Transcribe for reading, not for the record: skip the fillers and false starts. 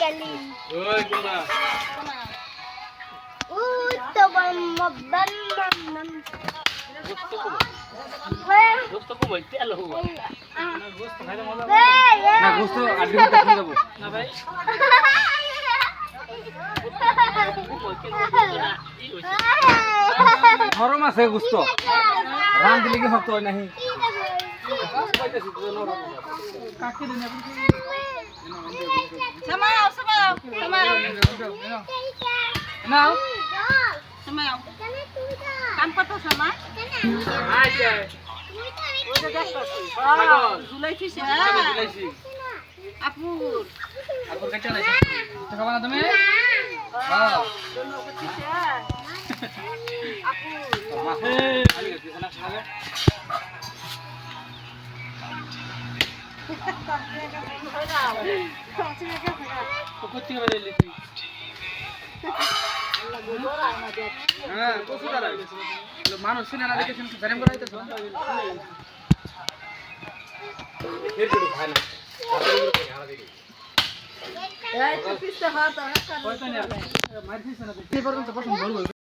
gani. ওই কোনা To bang mabban nam. গোস্ত কো বল তেল হবো না গোস্ত খাইতে মজা না গোস্ত আড্ডি করতে শুন যাব না ভাই গরম আছে গোস্ত রান দিলে কি হতো নাহি কাকে দিন আপনি Samayaw. Now Samayaw. Kan pa to sama? I যায় Udah gas to. পাগল Zulai fish ha. দিলাইছি Apur. আপন কাটা নাই তো খাবা না তুমি হ্যাঁ Dono ko fish ha. Apur. আমি গেছি না খাবে কোথা থেকে লিখি হ্যাঁ কসু দাঁড়া মানুষ সিনেমা দেখেছেন ফ্রেম করা হইতেছে ফের দিলো খায় না Ya itu fish ha to. কয়টা নিয়ে মারছিস না এই পর্যন্ত পছন্দ বলবো